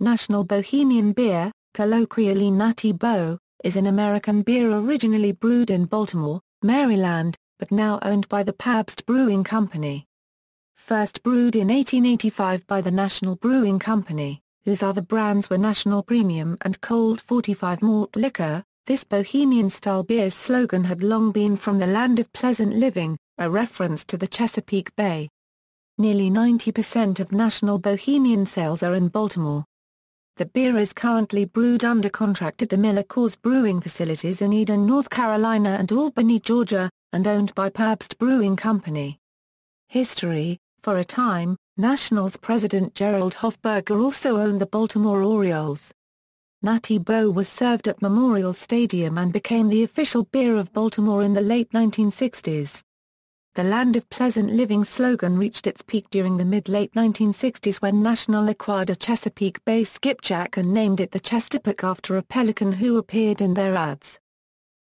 National Bohemian Beer, colloquially Natty Boh, is an American beer originally brewed in Baltimore, Maryland, but now owned by the Pabst Brewing Company. First brewed in 1885 by the National Brewing Company, whose other brands were National Premium and Colt 45 malt liquor, this Bohemian-style beer's slogan had long been "From the Land of Pleasant Living," a reference to the Chesapeake Bay. Nearly 90% of National Bohemian sales are in Baltimore. The beer is currently brewed under contract at the MillerCoors brewing facilities in Eden, North Carolina and Albany, Georgia, and owned by Pabst Brewing Company. History: for a time, Nationals president Gerald Hofberger also owned the Baltimore Orioles. Natty Boh was served at Memorial Stadium and became the official beer of Baltimore in the late 1960s. The Land of Pleasant Living slogan reached its peak during the mid-late 1960s when National acquired a Chesapeake Bay skipjack and named it the Chesapeake after a pelican who appeared in their ads.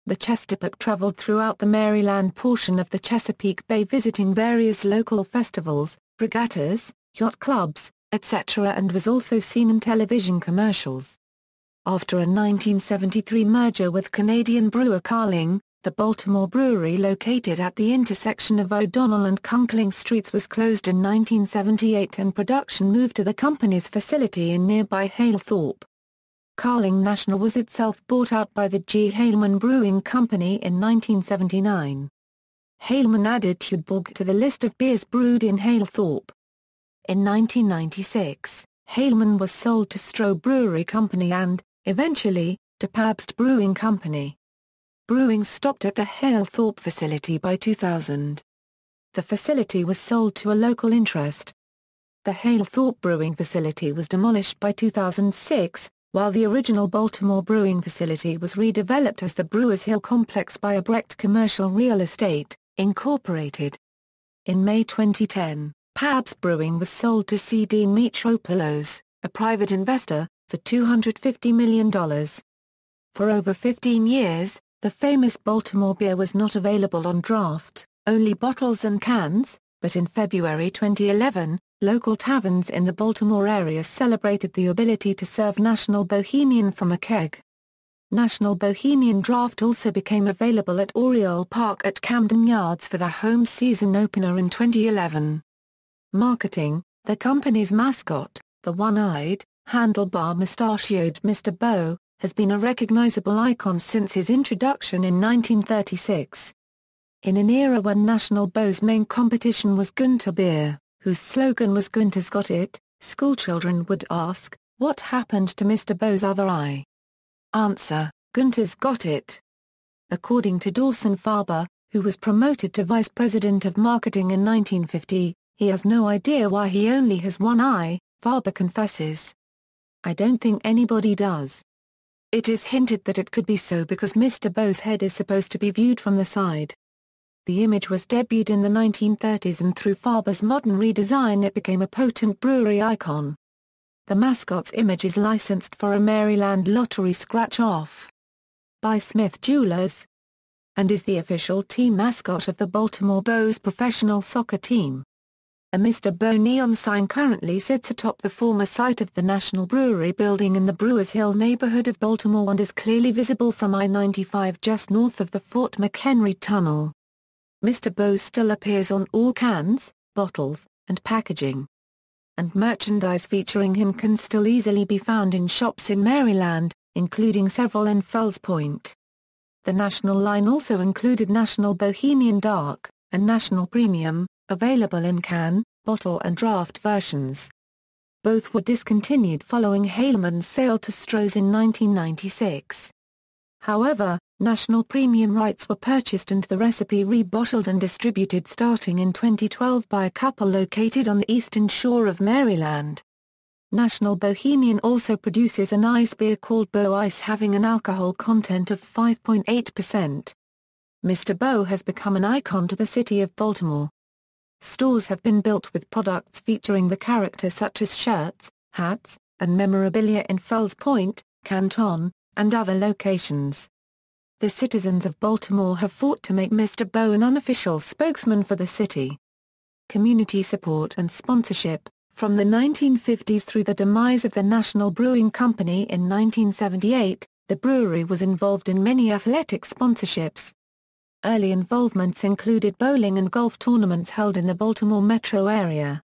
The Chesapeake traveled throughout the Maryland portion of the Chesapeake Bay visiting various local festivals, regattas, yacht clubs, etc., and was also seen in television commercials. After a 1973 merger with Canadian brewer Carling, the Baltimore brewery located at the intersection of O'Donnell and Conkling Streets was closed in 1978 and production moved to the company's facility in nearby Halethorpe. Carling National was itself bought out by the G. Haleman Brewing Company in 1979. Haleman added Tuborg to the list of beers brewed in Halethorpe. In 1996, Haleman was sold to Stroh Brewery Company and, eventually, to Pabst Brewing Company. Brewing stopped at the Halethorpe facility by 2000. The facility was sold to a local interest. The Halethorpe brewing facility was demolished by 2006, while the original Baltimore brewing facility was redeveloped as the Brewers Hill Complex by Abrecht Commercial Real Estate, Incorporated. In May 2010, Pabst Brewing was sold to C. D. Mitropoulos, a private investor, for $250 million. For over 15 years, the famous Baltimore beer was not available on draft, only bottles and cans, but in February 2011, local taverns in the Baltimore area celebrated the ability to serve National Bohemian from a keg. National Bohemian Draft also became available at Oriole Park at Camden Yards for the home season opener in 2011. Marketing: the company's mascot, the one-eyed, handlebar-mustachioed Mr. Boh, has been a recognizable icon since his introduction in 1936. In an era when National Boh's main competition was Gunter Beer, whose slogan was "Gunter's got it," schoolchildren would ask, what happened to Mr. Boh's other eye? Answer: Gunter's got it. According to Dawson Farber, who was promoted to vice president of marketing in 1950, he has no idea why he only has one eye, Farber confesses. I don't think anybody does. It is hinted that it could be so because Mr. Boh's head is supposed to be viewed from the side. The image was debuted in the 1930s and through Farber's modern redesign it became a potent brewery icon. The mascot's image is licensed for a Maryland lottery scratch-off by Smith Jewelers and is the official team mascot of the Baltimore Bohs professional soccer team. A Mr. Boh neon sign currently sits atop the former site of the National Brewery building in the Brewers Hill neighborhood of Baltimore and is clearly visible from I-95 just north of the Fort McHenry Tunnel. Mr. Boh still appears on all cans, bottles, and packaging. And merchandise featuring him can still easily be found in shops in Maryland, including several in Fells Point. The National line also included National Bohemian Dark, and National Premium, available in can, bottle and draft versions. Both were discontinued following Haleman's sale to Stroh's in 1996. However, National Premium rights were purchased and the recipe rebottled and distributed starting in 2012 by a couple located on the eastern shore of Maryland. National Bohemian also produces an ice beer called Boh Ice having an alcohol content of 5.8%. Mr. Boh has become an icon to the city of Baltimore. Stores have been built with products featuring the character such as shirts, hats, and memorabilia in Fells Point, Canton, and other locations. The citizens of Baltimore have fought to make Mr. Boh an unofficial spokesman for the city. Community support and sponsorship: From the 1950s through the demise of the National Brewing Company in 1978, the brewery was involved in many athletic sponsorships. Early involvements included bowling and golf tournaments held in the Baltimore metro area.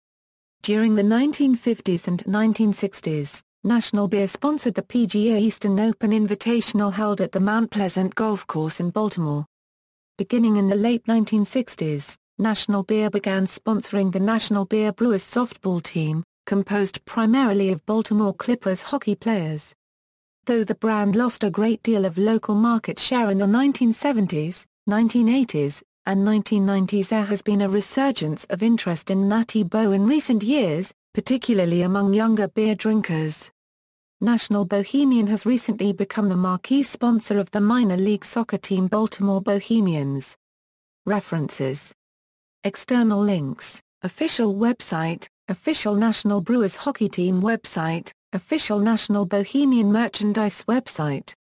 During the 1950s and 1960s, National Beer sponsored the PGA Eastern Open Invitational held at the Mount Pleasant Golf Course in Baltimore. Beginning in the late 1960s, National Beer began sponsoring the National Beer Brewers softball team, composed primarily of Baltimore Clippers hockey players. Though the brand lost a great deal of local market share in the 1970s, 1980s, and 1990s, there has been a resurgence of interest in Natty Boh in recent years, particularly among younger beer drinkers. National Bohemian has recently become the marquee sponsor of the minor league soccer team Baltimore Bohemians. References. External links: official website, official National Brewers hockey team website, official National Bohemian merchandise website.